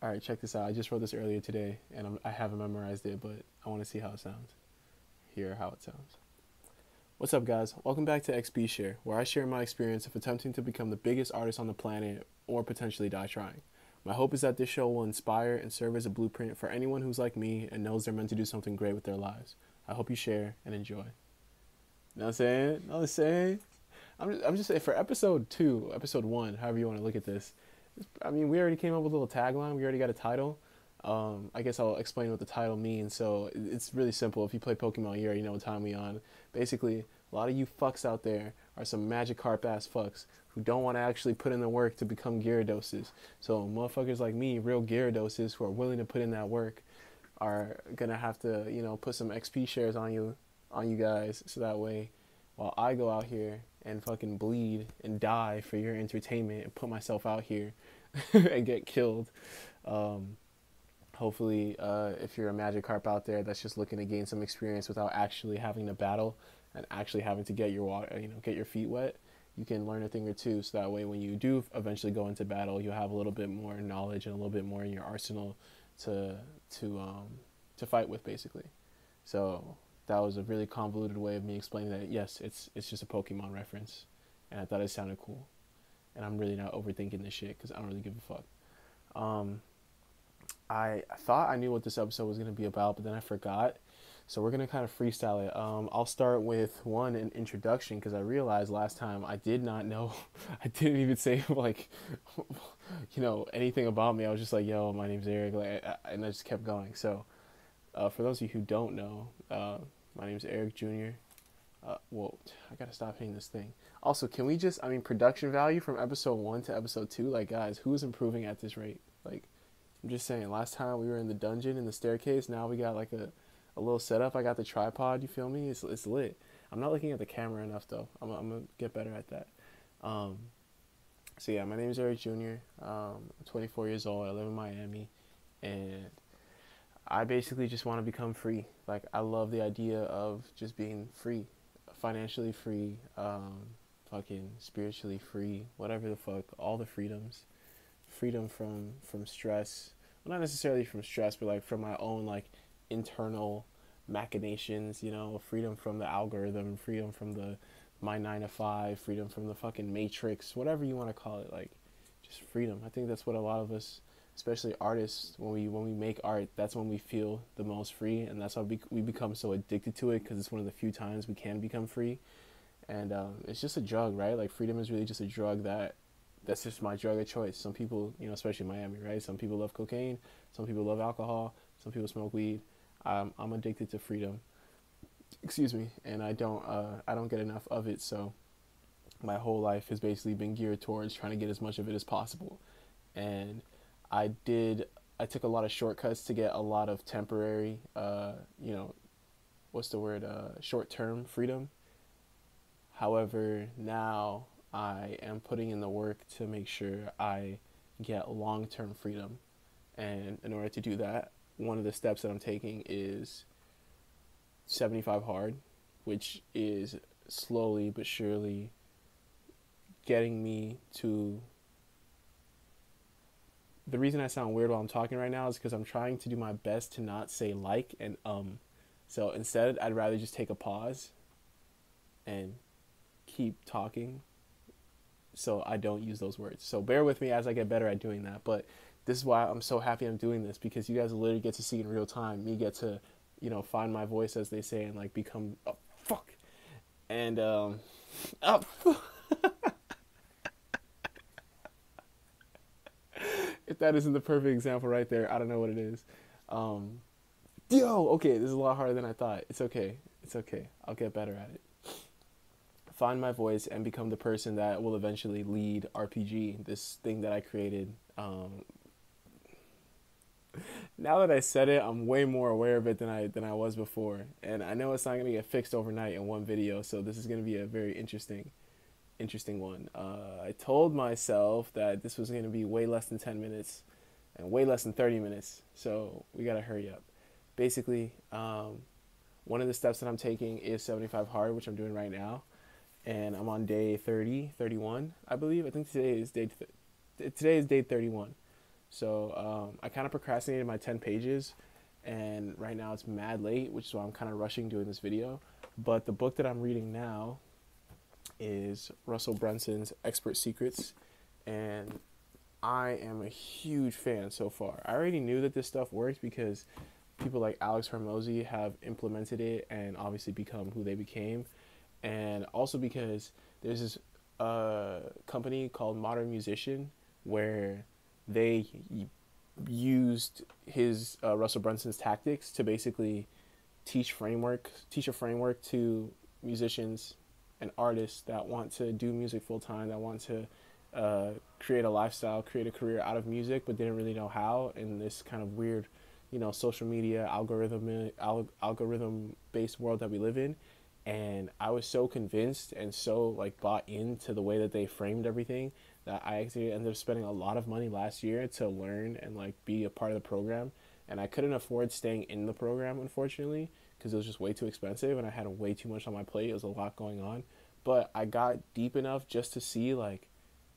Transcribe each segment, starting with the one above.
All right, check this out. I just wrote this earlier today, and I haven't memorized it, but I want to see how it sounds. Hear how it sounds. What's up, guys? Welcome back to XP Share, where I share my experience of attempting to become the biggest artist on the planet or potentially die trying. My hope is that this show will inspire and serve as a blueprint for anyone who's like me and knows they're meant to do something great with their lives. I hope you share and enjoy. You know what I'm saying? Know what I'm saying? I'm just saying, for episode 2, episode 1, however you want to look at this, I mean, we already came up with a little tagline. We already got a title. I guess I'll explain what the title means. So it's really simple. If you play Pokemon, you already know what time we on. Basically, a lot of you fucks out there are some Magikarp ass fucks who don't want to actually put in the work to become Gyarados. So motherfuckers like me, real Gyarados, who are willing to put in that work, are gonna have to, put some XP shares on you guys, so that way, while I go out here and fucking bleed and die for your entertainment and put myself out here and get killed. Hopefully, if you're a Magikarp out there that's just looking to gain some experience without actually having to battle and actually having to get your water, get your feet wet, you can learn a thing or two. So that way, when you do eventually go into battle, you'll have a little bit more knowledge and a little bit more in your arsenal to fight with, basically. So that was a really convoluted way of me explaining that. Yes, it's just a Pokemon reference, and I thought it sounded cool. And I'm really not overthinking this shit because I don't really give a fuck. I thought I knew what this episode was going to be about, but then I forgot. So we're going to kind of freestyle it. I'll start with an introduction, because I realized last time I did not know. I didn't even say, like, anything about me. I was just like, yo, my name's Eric. And I just kept going. So for those of you who don't know, my name's Eric Jr. Whoa, I got to stop hitting this thing. Also, can we just, production value from episode 1 to episode 2? Like, guys, who's improving at this rate? Like, I'm just saying, last time we were in the dungeon in the staircase, now we got like a little setup. I got the tripod, you feel me? It's lit. I'm not looking at the camera enough, though. I'm going to get better at that. So yeah, my name is Eric Jr. I'm 24 years old. I live in Miami, and I basically just want to become free. Like, I love the idea of just being free, financially free, fucking spiritually free, whatever the fuck, all the freedoms. Freedom from stress. Well, not necessarily from stress, but like from my own like internal machinations, freedom from the algorithm, freedom from my 9 to 5, freedom from the fucking matrix, whatever you want to call it, like just freedom. I think that's what a lot of us, especially artists, when we make art, that's when we feel the most free, and that's why we become so addicted to it, because it's one of the few times we can become free. And it's just a drug, right? Like, freedom is really just a drug that's just my drug of choice. Some people, especially in Miami, right? Some people love cocaine. Some people love alcohol. Some people smoke weed. I'm addicted to freedom. Excuse me. And I don't get enough of it. So my whole life has basically been geared towards trying to get as much of it as possible. And I took a lot of shortcuts to get a lot of temporary, short-term freedom. However, now I am putting in the work to make sure I get long-term freedom. And in order to do that, one of the steps that I'm taking is 75 hard, which is slowly but surely getting me to... The reason I sound weird while I'm talking right now is because I'm trying to do my best to not say like and So instead, I'd rather just take a pause and keep talking, so I don't use those words. So bear with me as I get better at doing that. But this is why I'm so happy I'm doing this, because you guys literally get to see in real time me get to, find my voice, as they say, and like become fuck. And if that isn't the perfect example right there, I don't know what it is. Okay, this is a lot harder than I thought. It's okay. I'll get better at it. Find my voice and become the person that will eventually lead RPG, this thing that I created. Now that I said it, I'm way more aware of it than I was before, and I know it's not gonna get fixed overnight in one video. So this is gonna be a very interesting one. I told myself that this was gonna be way less than 10 minutes and way less than 30 minutes, so we gotta hurry up. Basically, one of the steps that I'm taking is 75 hard, which I'm doing right now. And I'm on day 31, I believe. I think today is day 31. So I kind of procrastinated my 10 pages, and right now it's mad late, which is why I'm kind of rushing doing this video. But the book that I'm reading now is Russell Brunson's Expert Secrets, and I am a huge fan so far. I already knew that this stuff works because people like Alex Hormozy have implemented it and obviously become who they became, and also because there's this company called Modern Musician where they used his Russell Brunson's tactics to basically teach a framework to musicians and artists that want to do music full time, that want to create a lifestyle, create a career out of music, but didn't really know how in this kind of weird, social media algorithm based world that we live in. And I was so convinced and so like bought into the way that they framed everything that I actually ended up spending a lot of money last year to learn and like be a part of the program. And I couldn't afford staying in the program, unfortunately, because it was just way too expensive and I had way too much on my plate. It was a lot going on. But I got deep enough just to see like,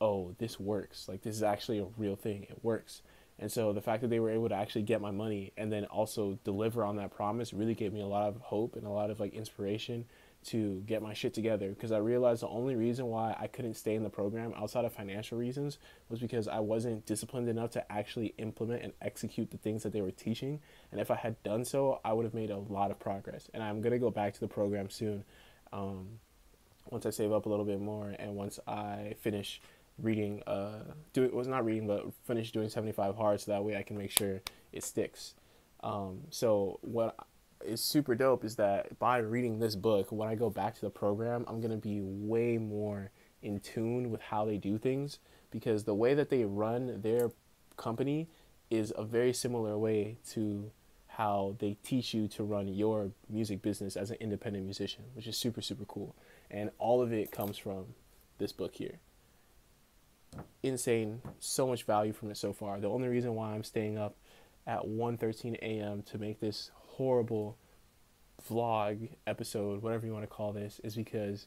oh, this works. Like, this is actually a real thing. It works. And so the fact that they were able to actually get my money and then also deliver on that promise really gave me a lot of hope and a lot of like inspiration to get my shit together, because I realized the only reason why I couldn't stay in the program outside of financial reasons was because I wasn't disciplined enough to actually implement and execute the things that they were teaching. And if I had done so, I would have made a lot of progress. And I'm going to go back to the program soon, once I save up a little bit more and once I finish reading, finish doing 75 hard, so that way I can make sure it sticks. So what is super dope is that by reading this book, when I go back to the program, I'm going to be way more in tune with how they do things, because the way that they run their company is a very similar way to how they teach you to run your music business as an independent musician, which is super, super cool. And all of it comes from this book here. Insane. So much value from it so far. The only reason why I'm staying up at 1:13 a.m. to make this horrible vlog episode, whatever you want to call this, is because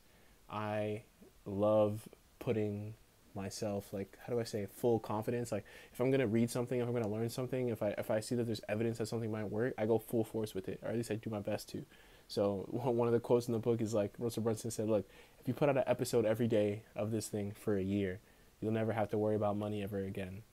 I love putting myself, like, how do I say, full confidence. Like, if I'm going to read something, if I'm going to learn something, if I see that there's evidence that something might work, I go full force with it, or at least I do my best to. So one of the quotes in the book is like, Russell Brunson said, look, if you put out an episode every day of this thing for a year, you'll never have to worry about money ever again.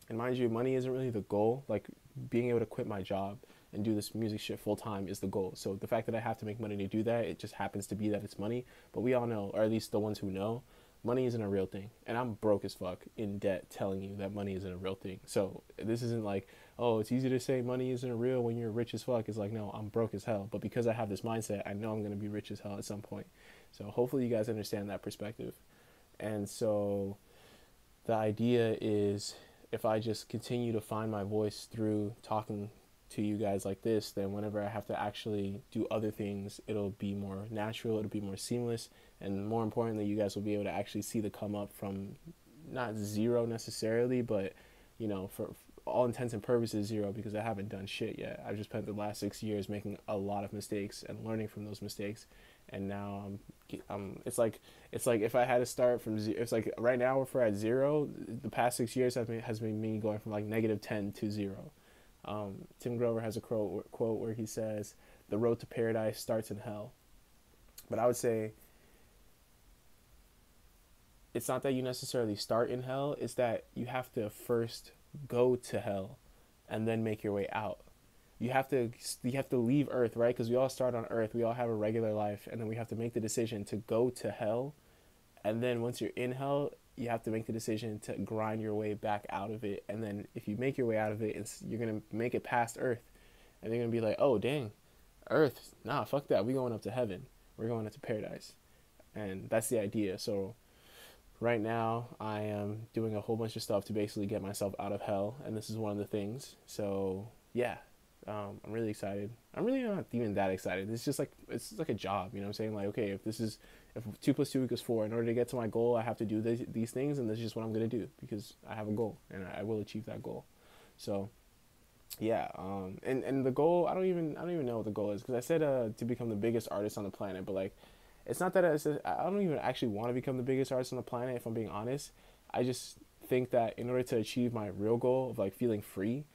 And mind you, money isn't really the goal. Like, being able to quit my job and do this music shit full time is the goal. So the fact that I have to make money to do that, it just happens to be that it's money. But we all know, or at least the ones who know, money isn't a real thing. And I'm broke as fuck in debt telling you that money isn't a real thing. So this isn't like, oh, it's easy to say money isn't real when you're rich as fuck. It's like, no, I'm broke as hell. But because I have this mindset, I know I'm going to be rich as hell at some point. So hopefully you guys understand that perspective. And so the idea is, if I just continue to find my voice through talking to you guys like this, then whenever I have to actually do other things, it'll be more natural, it'll be more seamless, and more importantly, you guys will be able to actually see the come up from not zero necessarily, but, for all intents and purposes, zero, because I haven't done shit yet. I've just spent the last 6 years making a lot of mistakes and learning from those mistakes, and now it's like if I had to start from zero, it's like right now if we're at zero, the past 6 years has been me going from like -10 to zero. Tim Grover has a quote where he says, the road to paradise starts in hell. But I would say it's not that you necessarily start in hell, it's that you have to first go to hell and then make your way out. You have to leave Earth, right? Because we all start on Earth, we all have a regular life, and then we have to make the decision to go to hell. And then once you're in hell, you have to make the decision to grind your way back out of it. And then if you make your way out of it, you're going to make it past Earth. And they're going to be like, oh, dang, Earth, nah, fuck that. We're going up to heaven. We're going up to paradise. And that's the idea. So right now I am doing a whole bunch of stuff to basically get myself out of hell. And this is one of the things. So yeah, I'm really excited. I'm really not even that excited. It's just like, it's like a job, you know what I'm saying? Like, okay, if 2 + 2 = 4, in order to get to my goal, I have to do these things, and this is just what I'm going to do because I have a goal and I will achieve that goal. So yeah, and the goal, I don't even know what the goal is, because I said to become the biggest artist on the planet, but like, it's not that I don't even actually want to become the biggest artist on the planet, if I'm being honest. I just think that in order to achieve my real goal of like feeling free,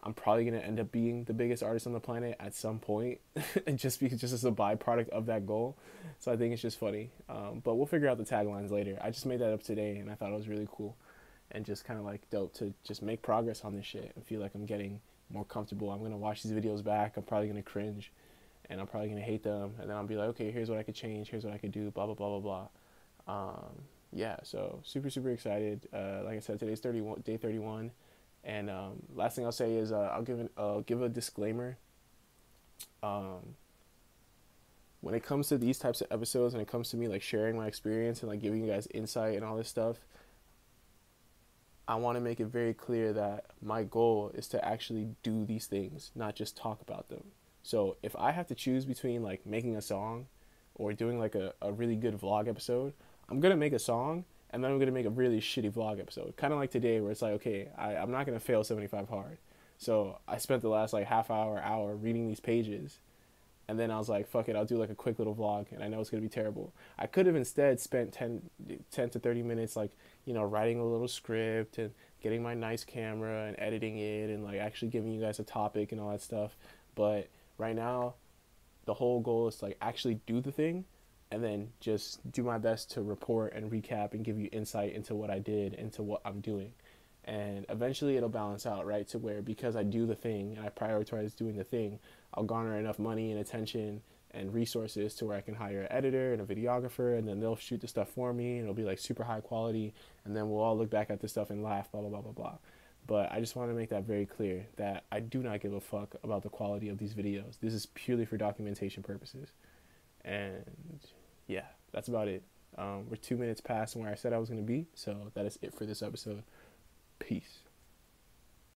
I'm probably gonna end up being the biggest artist on the planet at some point, and just as a byproduct of that goal. So I think it's just funny. But we'll figure out the taglines later. I just made that up today, and I thought it was really cool, and just kind of like dope to just make progress on this shit and feel like I'm getting more comfortable. I'm gonna watch these videos back. I'm probably gonna cringe, and I'm probably gonna hate them, and then I'll be like, okay, here's what I could change. Here's what I could do. Blah blah blah blah blah. Yeah, so super excited. Like I said, today's day 31. And last thing I'll say is I'll give a disclaimer. When it comes to these types of episodes, when it comes to me like sharing my experience and like giving you guys insight and all this stuff, I want to make it very clear that my goal is to actually do these things, not just talk about them. So if I have to choose between like making a song or doing like a really good vlog episode, I'm gonna make a song and then I'm gonna make a really shitty vlog episode. Kind of like today, where it's like, okay, I'm not gonna fail 75 hard. So I spent the last like half hour reading these pages, and then I was like, fuck it, I'll do like a quick little vlog, and I know it's gonna be terrible. I could have instead spent 10 to 30 minutes like, you know, writing a little script and getting my nice camera and editing it and like actually giving you guys a topic and all that stuff. But right now, the whole goal is to like actually do the thing, and then just do my best to report and recap and give you insight into what I did, into what I'm doing. And eventually it'll balance out, right? To where because I do the thing and I prioritize doing the thing, I'll garner enough money and attention and resources to where I can hire an editor and a videographer, and then they'll shoot the stuff for me, and it'll be like super high quality, and then we'll all look back at this stuff and laugh, blah, blah, blah, blah, blah. But I just want to make that very clear that I do not give a fuck about the quality of these videos. This is purely for documentation purposes. And yeah, that's about it. We're 2 minutes past where I said I was going to be, so that is it for this episode. Peace.